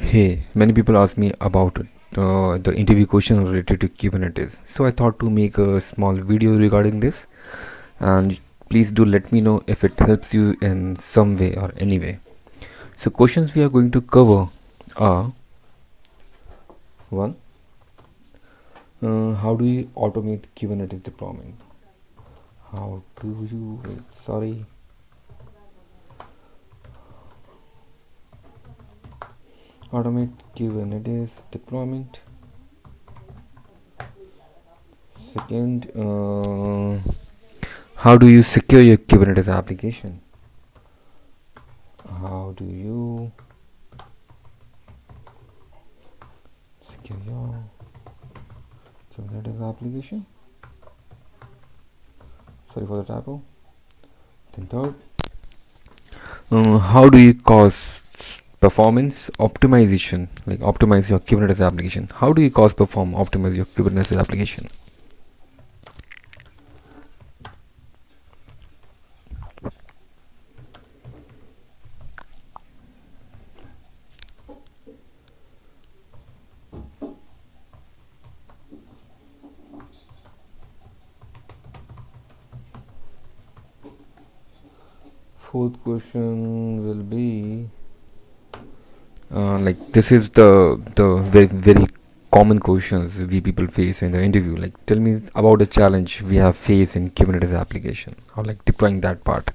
Hey, many people ask me about the interview question related to Kubernetes. So I thought to make a small video regarding this, and please do let me know if it helps you in some way or any way. So questions we are going to cover are: one, how do you automate Kubernetes deployment? How do you automate Kubernetes deployment? Second, how do you secure your Kubernetes application? How do you secure your Kubernetes application? Sorry for the typo. Then third, how do you cause performance optimization, like optimize your Kubernetes application? How do you optimize your Kubernetes application? Fourth question will be like this is the very common questions we people face in the interview. Like, tell me about the challenge we have faced in Kubernetes application, or like deploying that part.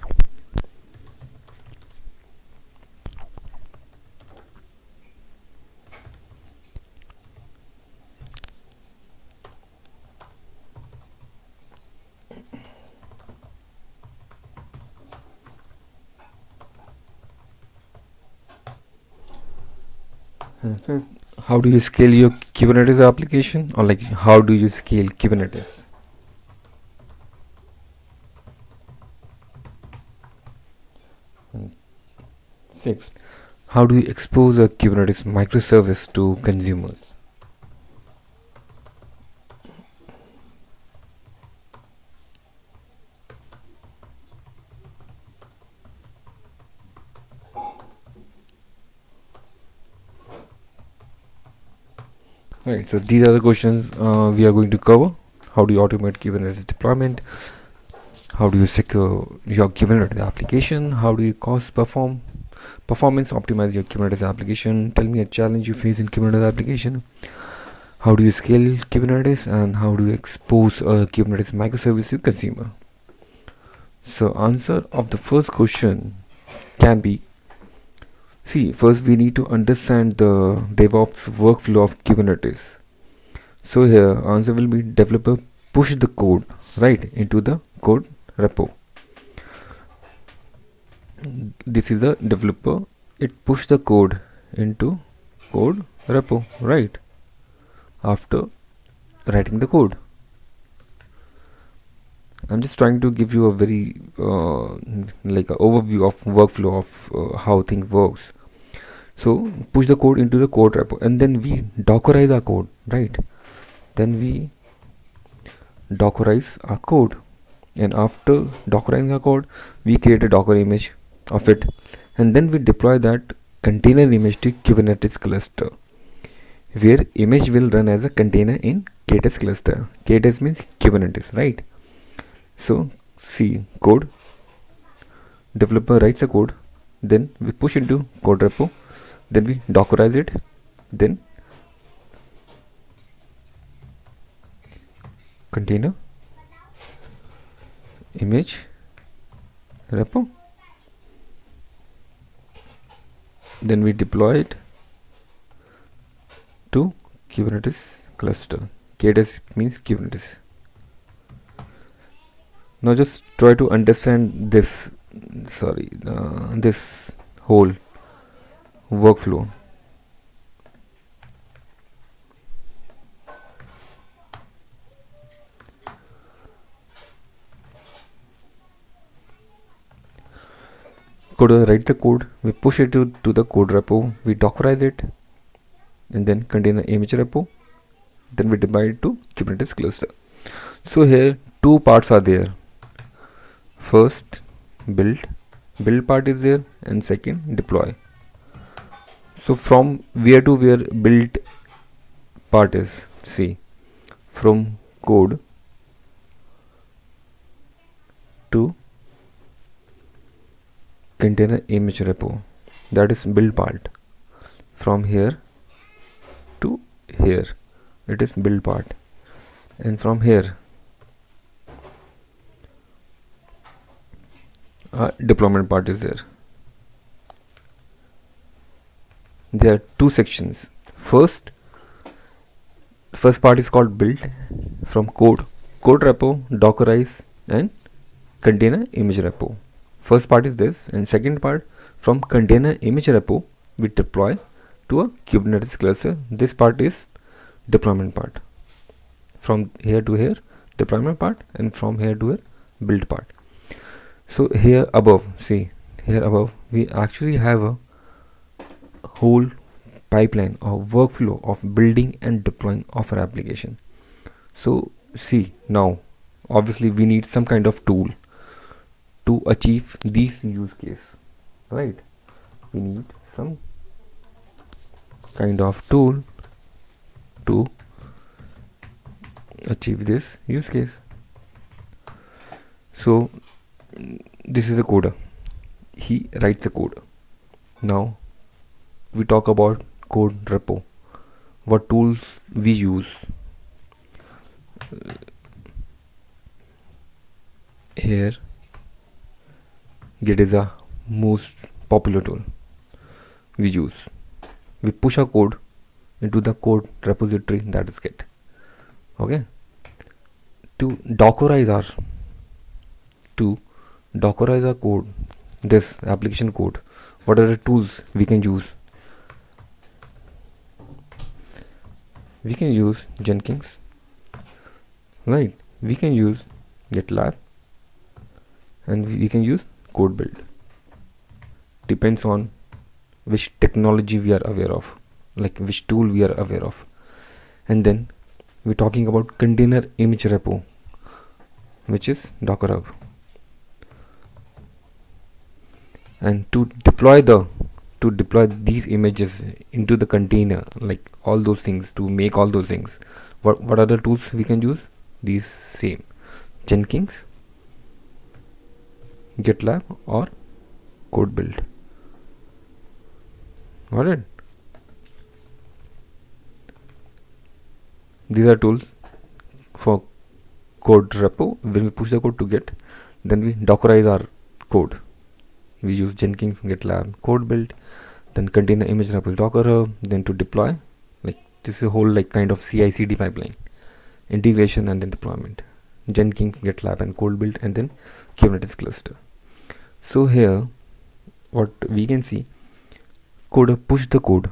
And fifth, how do you scale your Kubernetes application, or like how do you scale Kubernetes? And sixth, how do you expose a Kubernetes microservice to consumers? Right, so these are the questions we are going to cover. How do you automate Kubernetes deployment? How do you secure your Kubernetes application? How do you performance optimize your Kubernetes application? Tell me a challenge you face in Kubernetes application. How do you scale Kubernetes, and how do you expose a Kubernetes microservice to consumer? So answer of the first question can be, see, first we need to understand the DevOps workflow of Kubernetes. So here answer will be developer push the code right into the code repo. This is the developer, it push the code into code repo right after writing the code. I'm just trying to give you a very like a overview of workflow of how things works. So push the code into the code repo, and then we dockerize our code, right? Then we dockerize our code, and after dockerizing our code, we create a Docker image of it, and then we deploy that container image to Kubernetes cluster, where image will run as a container in KTS cluster. KTS means Kubernetes, right? So see, code, developer writes a code, then we push into code repo, then we dockerize it, then container image repo, then we deploy it to Kubernetes cluster. KTS means Kubernetes. Now just try to understand this, this whole workflow. Write the code, we push it to the code repo, we dockerize it, and then container image repo, then we deploy it to Kubernetes cluster. So here two parts are there. First build part is there, and second deploy. So from where to where build part is, see, from code to container image repo, that is build part. From here to here, it is build part, and from here deployment part is there. There are two sections. First part is called build, from code repo, dockerize, and container image repo. First part is this, and second part, from container image repo we deploy to a Kubernetes cluster. This part is deployment part. From here to here deployment part, and from here to here build part. So here above, see, here above we actually have a whole pipeline or workflow of building and deploying of our application. So see, now obviously we need some kind of tool to achieve these use case, right? We need some kind of tool to achieve this use case. So this is a coder, he writes the code. Now we talk about code repo, what tools we use. Here Git is the most popular tool we use. We push our code into the code repository, that is Git. Okay, to dockerize our code, this application code, what are the tools we can use? We can use Jenkins, right? We can use GitLab, and we can use code build. Depends on which technology we are aware of, like which tool we are aware of. And then we're talking about container image repo, which is Docker Hub. And to deploy these images into the container, like all those things, to make all those things, what are the tools we can use? These same: Jenkins, GitLab, or code build. Got it? These are tools for code repo. When we push the code to Git, then we dockerize our code. We use Jenkins, GitLab, code build, then container image repo, Docker Hub. Then to deploy, like this is a whole like kind of CI/CD pipeline, integration and then deployment. Jenkins, GitLab, and code build, and then Kubernetes cluster. So here, what we can see, coder push the code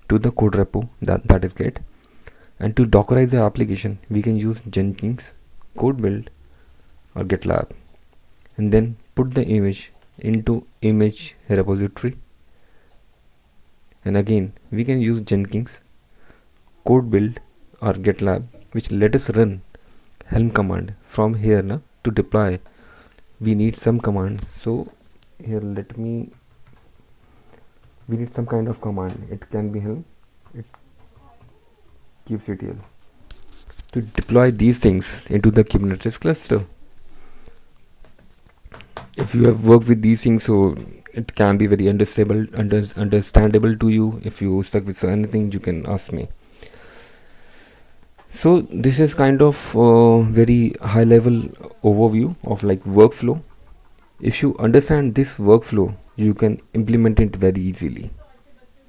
to the code repo, that is Git, and to dockerize the application, we can use Jenkins, code build, or GitLab, and then put the image into image repository, and again we can use Jenkins, code build, or GitLab, which let us run Helm command. From here now to deploy we need some command. So here we need some kind of command. It can be Helm, it kubectl, to deploy these things into the Kubernetes cluster. If you have worked with these things, so it can be very understandable to you. If you stuck with anything, you can ask me. So this is kind of very high level overview of like workflow. If you understand this workflow, you can implement it very easily,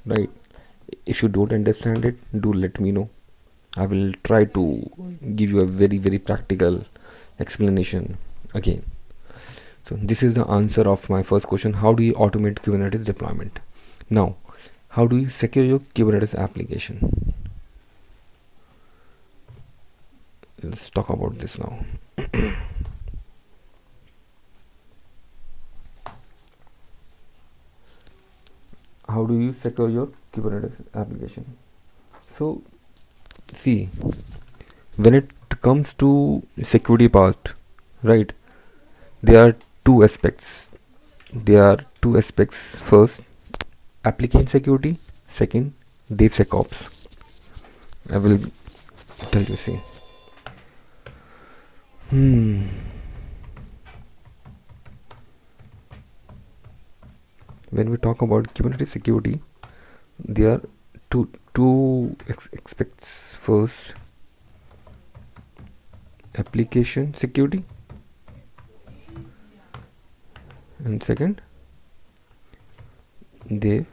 right? If you don't understand it, do let me know. I will try to give you a very practical explanation again. So this is the answer of my first question: how do you automate Kubernetes deployment? Now, how do you secure your Kubernetes application? Let's talk about this now. How do you secure your Kubernetes application? So see, when it comes to security part, right, there are two aspects. First, application security, Second, DevSecOps. I will tell you. See, when we talk about Kubernetes security, there are two aspects. First, application security, and second, DevSecOps.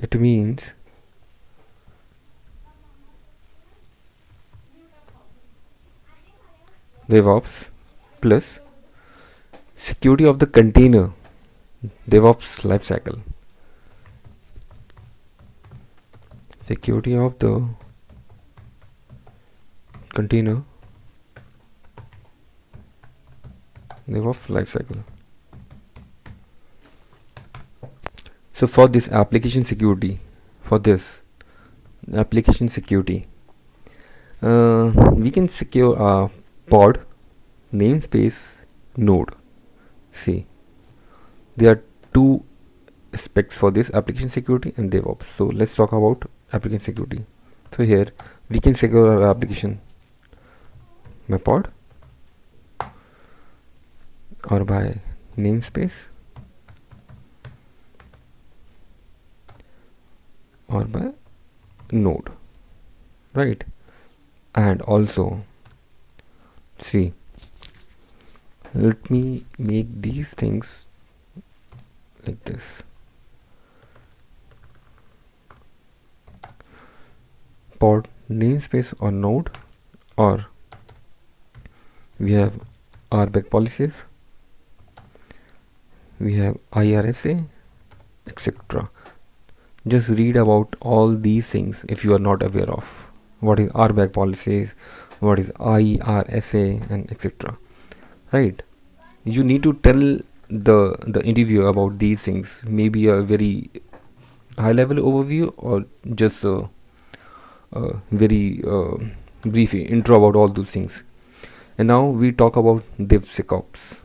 It means DevOps plus security of the container, DevOps lifecycle. Security of the container, DevOps lifecycle. So for this application security, we can secure a pod, namespace, node. See, there are two aspects for this application security and DevOps. So let's talk about application security. So here we can secure our application by pod or by namespace or by node, right? And also, see, let me make these things like this. Pod, namespace or node, or we have RBAC policies, we have IRSA, etc. Just read about all these things if you are not aware of what is RBAC policies, what is IRSA, and etc. Right? You need to tell the interviewer about these things, maybe a very high level overview or just a very brief intro about all those things. And now we talk about DevSecOps.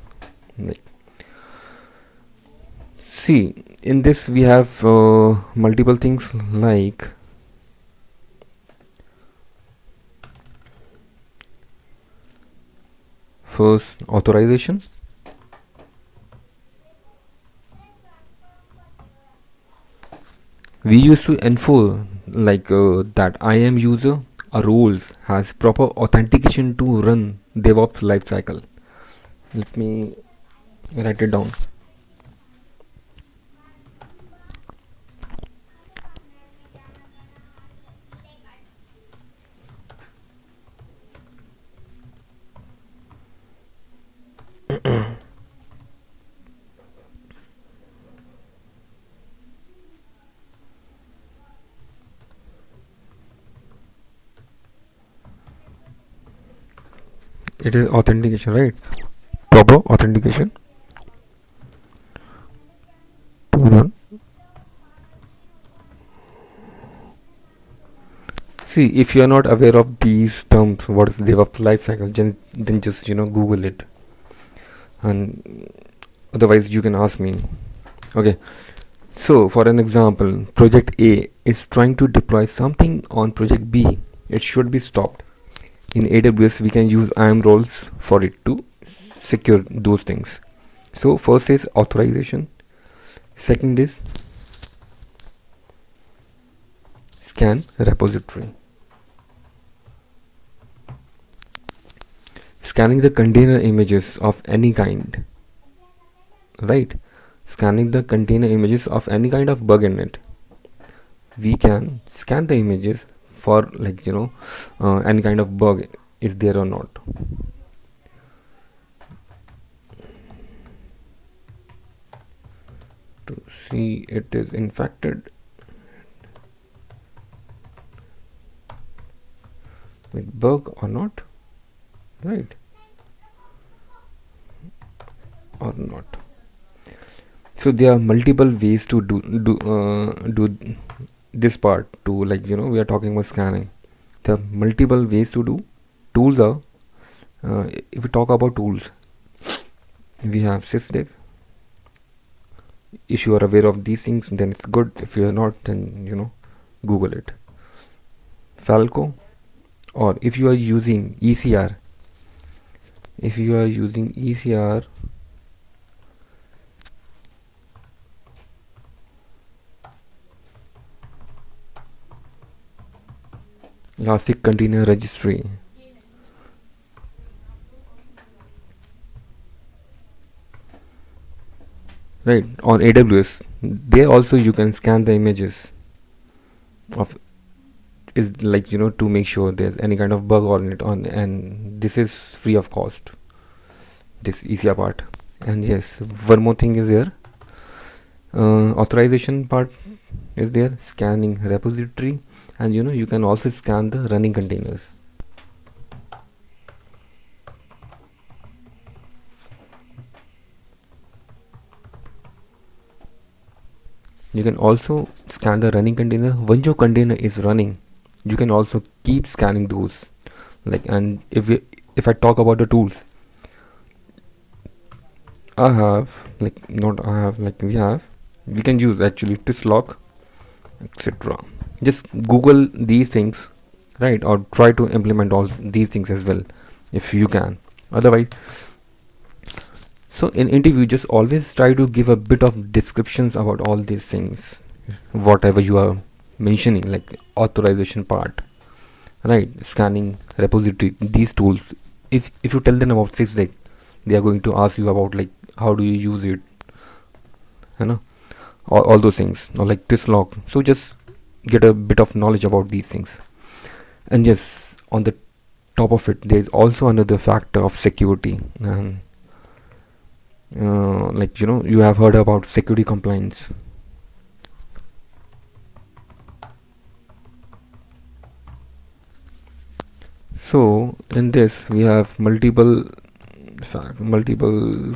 See, in this we have multiple things like first, authorization. We used to enforce like that IAM user or roles has proper authentication to run DevOps lifecycle. Let me write it down. It is authentication, right? Proper authentication to run. See, if you are not aware of these terms, what is DevOps lifecycle, then just Google it, and otherwise you can ask me. Okay. So, for an example, project A is trying to deploy something on project B. It should be stopped. In AWS, we can use IAM roles for it to secure those things. So, first is authorization. Second is scan repository. Scanning the container images of any kind. Right? Scanning the container images of any kind of bug in it. We can scan the images for any kind of bug is there or not. To see it is infected with bug or not, right? Or not. So there are multiple ways to do this part to we are talking about scanning. There are multiple ways to do. Tools are if we talk about tools, We have sysdic. If you are aware of these things, then it's good. If you are not, then Google it. Falco, or if you are using ECR, Elastic Container Registry, right? On AWS, there also you can scan the images of, is like to make sure there's any kind of bug on it, and this is free of cost, this ECR part. And yes, one more thing is there, authorization part is there, scanning repository, and you can also scan the running containers. You can also scan the running container. When your container is running, you can also keep scanning those. And if I talk about the tools, I have, not I have, we can use actually Tislog, etc. Just Google these things, right? Or try to implement all these things as well, if you can. Otherwise, so in interview, just always try to give a bit of descriptions about all these things, whatever you are mentioning, like authorization part, right? Scanning repository, these tools. If you tell them about sysdic, they are going to ask you about how do you use it, all those things, or like this log. So just get a bit of knowledge about these things. And yes, on the top of it, there is also another factor of security. And you have heard about security compliance. So in this we have multiple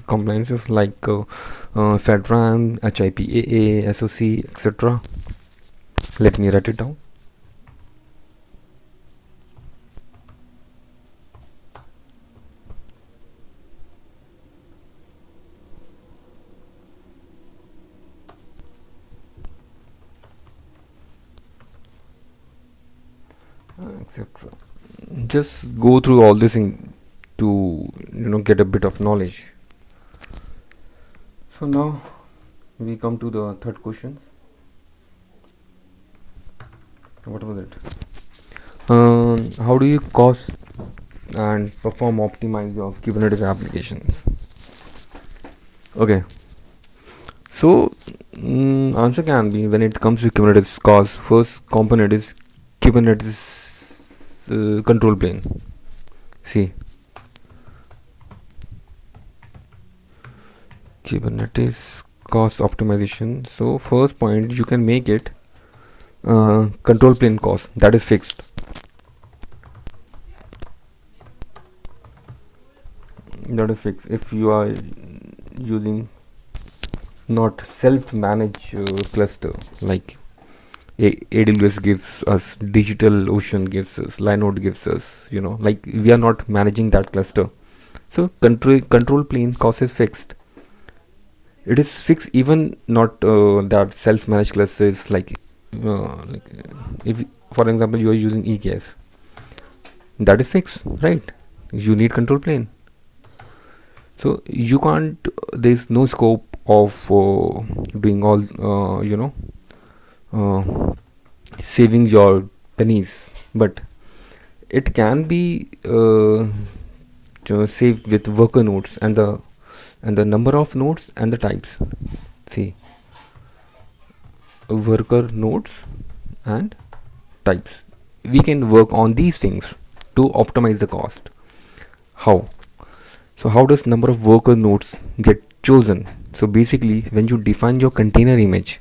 compliances like FedRAMP, HIPAA, SOC, etc. Let me write it down. Etc. Just go through all this to get a bit of knowledge. So now we come to the third question. What was it? How do you cost and perform optimize your Kubernetes applications? Okay, so answer can be, when it comes to Kubernetes cost, first component is Kubernetes control plane. See, Kubernetes cost optimization. So first point, you can make it control plane cost, that is fixed. That is fixed. If you are using not self-managed cluster, like AWS gives us, DigitalOcean gives us, Linode gives us, we are not managing that cluster. So control plane cost is fixed. It is fixed even not that self-managed cluster is if for example you are using EKS, that is fixed, right? You need control plane. So you can't, there is no scope of doing all saving your pennies, but it can be saved with worker nodes and the number of nodes and the types. See, worker nodes and types, we can work on these things to optimize the cost. How? So how does number of worker nodes get chosen? So basically, when you define your container image,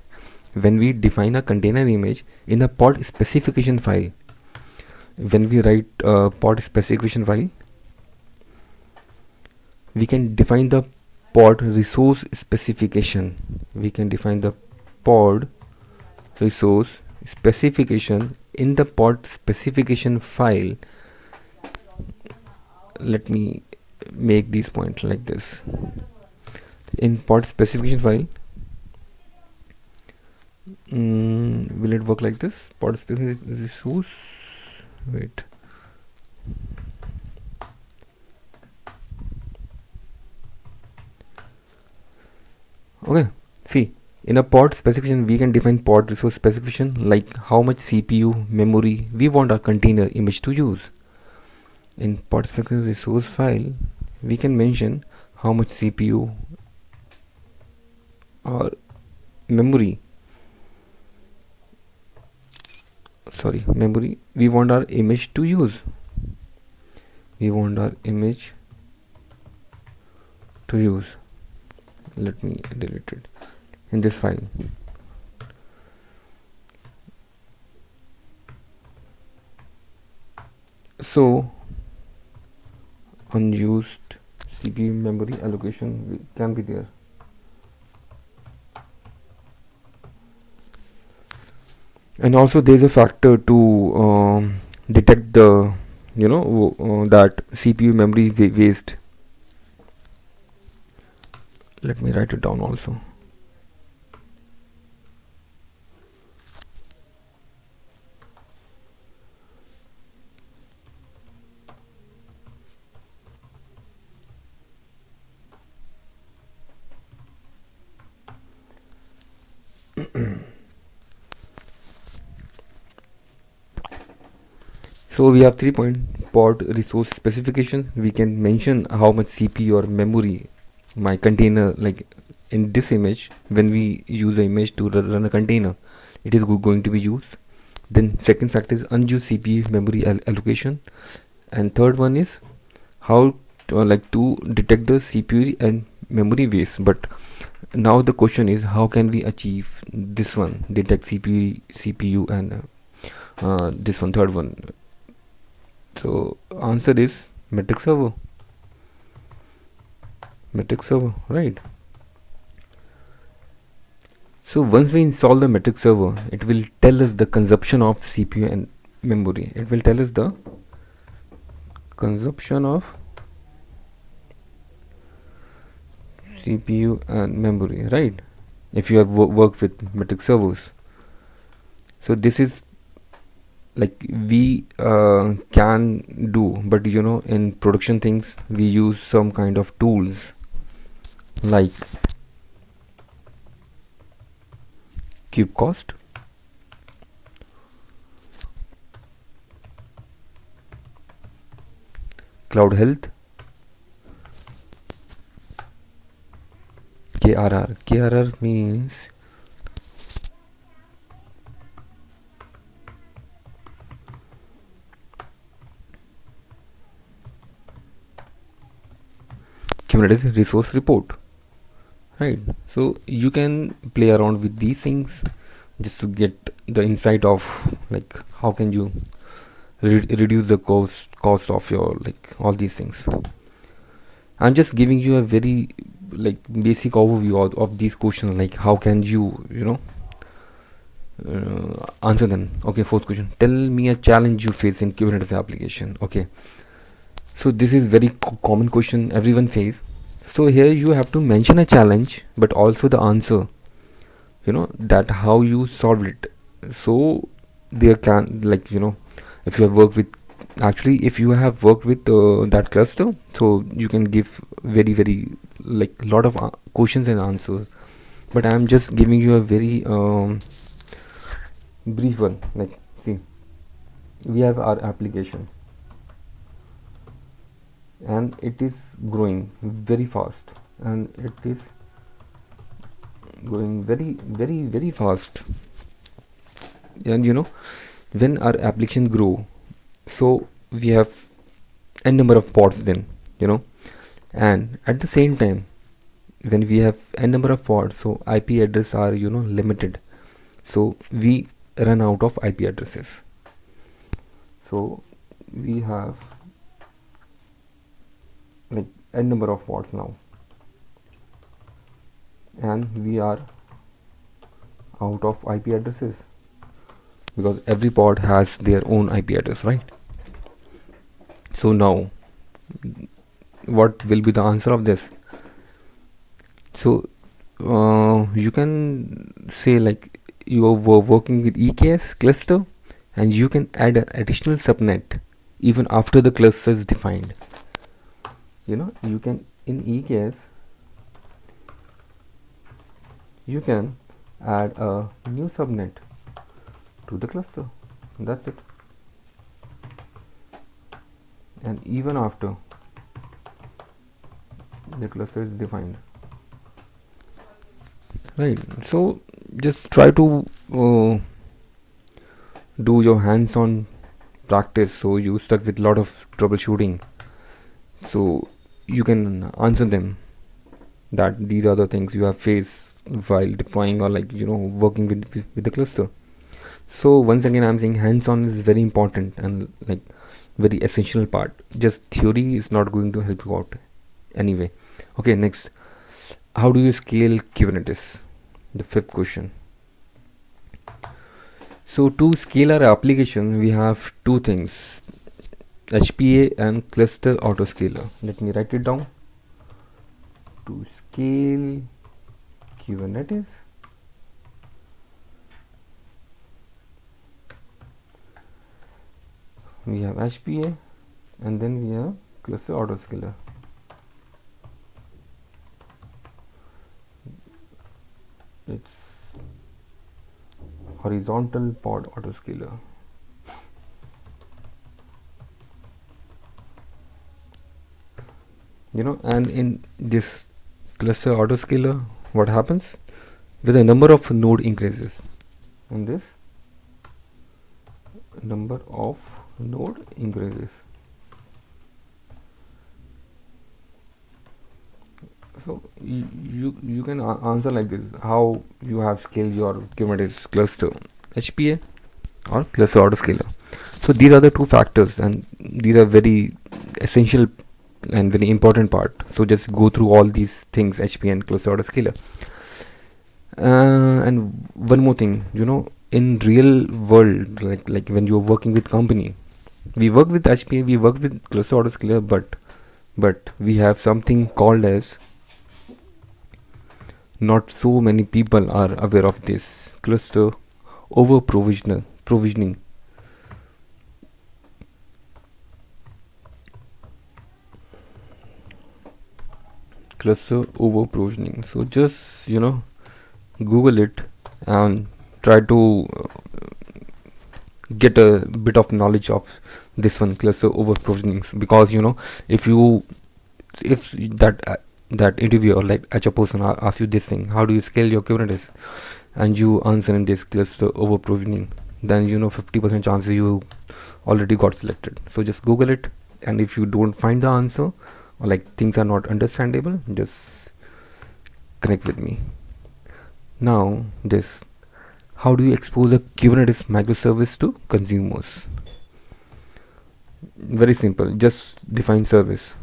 when we define a container image in a pod specification file, when we write a pod specification file, we can define the pod resource specification. We can define the pod resource specification in the pod specification file. Let me make these points like this. in pod specification file, will it work like this? Pod specific resource, wait, okay, see, in a pod specification we can define pod resource specification like how much CPU memory we want our container image to use. In pod specific resource file we can mention how much CPU or memory we want our image to use. Let me delete it in this file. So unused CPU memory allocation can be there. And also there is a factor to detect the that CPU memory waste. Let me write it down also. So we have 3 point pod resource specification. We can mention how much CPU or memory my container, like in this image, when we use an image to run a container, it is going to be used. Then second factor is unused CPU memory allocation, and third one is how to detect the CPU and memory waste. But now the question is, how can we achieve this one, detect CPU and this one, third one? So answer is metric server, right? So once we install the metric server, it will tell us the consumption of CPU and memory. It will tell us the consumption of CPU and memory, right? If you have worked with metric servers. So this is like we can do, but in production things we use some kind of tools like kubectl, cloud health, KRR means Kubernetes resource report, right? So you can play around with these things just to get the insight of like how can you reduce the cost of your all these things. I'm just giving you a very basic overview of these questions, like how can you answer them. Okay, fourth question, tell me a challenge you face in Kubernetes application. Okay, so this is very common question everyone face. So here you have to mention a challenge but also the answer, that how you solved it. So there can if you have worked with, actually if you have worked with that cluster, so you can give very lot of questions and answers, but I'm just giving you a very brief one. Like, see, we have our application and it is growing very fast, and it is growing very fast. And when our application grow, so we have n number of pods then, and at the same time when we have n number of pods, so IP address are limited, so we run out of IP addresses. So we have n number of pods now, and we are out of IP addresses because every pod has their own IP address, right? So now what will be the answer of this? So you can say like you are working with EKS cluster, and you can add an additional subnet even after the cluster is defined. You can in EKS you can add a new subnet to the cluster. That's it. And even after the cluster is defined, right? So just try to do your hands-on practice, so you stuck with a lot of troubleshooting, so you can answer them that these are the things you have faced while deploying or like working with the cluster. So once again I'm saying hands-on is very important and like very essential part. Just theory is not going to help you out anyway. Okay, next, how do you scale Kubernetes? The fifth question. So to scale our application, we have two things, HPA and cluster autoscaler. Let me write it down. To scale Kubernetes, we have HPA and then we have cluster autoscaler. It's horizontal pod autoscaler. And in this cluster autoscaler, what happens? With the number of node increases, and this number of node increases. So you can answer like this: how you have scaled your Kubernetes cluster, HPA or cluster autoscaler. So these are the two factors, and these are very essential and very important part. So just go through all these things, HPA and cluster autoscaler. And one more thing, in real world, like when you're working with company, we work with HPA, we work with cluster autoscaler, but we have something called as, not so many people are aware of this, cluster over provisioning. Cluster over provisioning. So just Google it and try to get a bit of knowledge of this one, cluster over provisioning, because if that interviewer, like HR person, asks you this thing, how do you scale your Kubernetes, and you answer in this cluster over provisioning, then 50% chances you already got selected. So just Google it, and if you don't find the answer or like things are not understandable, just connect with me. Now this, how do you expose a Kubernetes microservice to consumers? Very simple, just define service.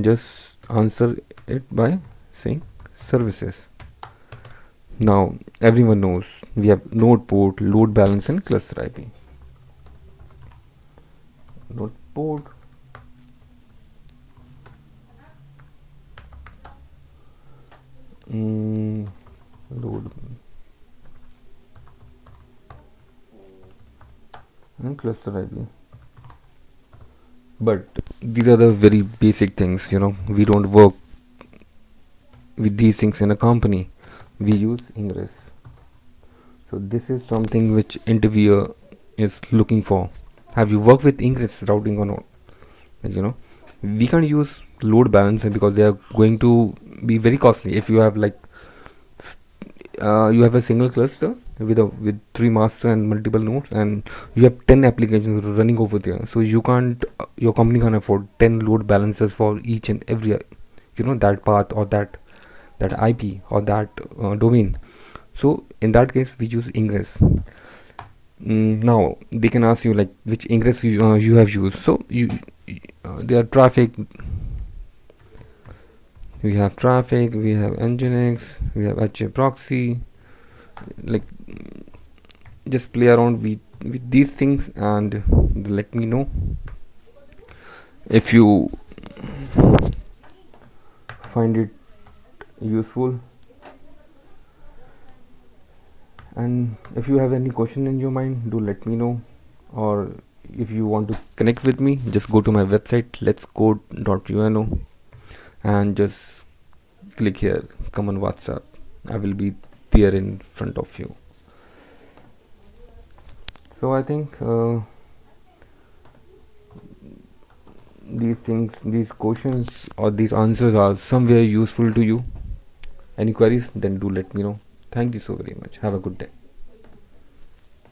Just answer it by saying services. Now everyone knows we have node port, load balance, and cluster IP. Node port, load and cluster IP. But these are the very basic things, we don't work with these things in a company. We use ingress. So this is something which interviewer is looking for. Have you worked with ingress routing or not? We can't use load balancer because they are going to be very costly. If you have you have a single cluster with 3 master and multiple nodes, and you have 10 applications running over there, so you can't your company can't afford 10 load balancers for each and every that path or that IP or that domain. So in that case we use ingress. Now they can ask you like which ingress you have used. So there are traffic, we have Nginx, we have HA proxy. Like just play around with these things and let me know if you find it useful. And if you have any question in your mind, do let me know. Or if you want to connect with me, just go to my website letscode.uno and just click here, come on WhatsApp. I will be there in front of you. So I think these things, these questions or these answers are somewhere useful to you. Any queries, then do let me know. Thank you so very much. Have a good day.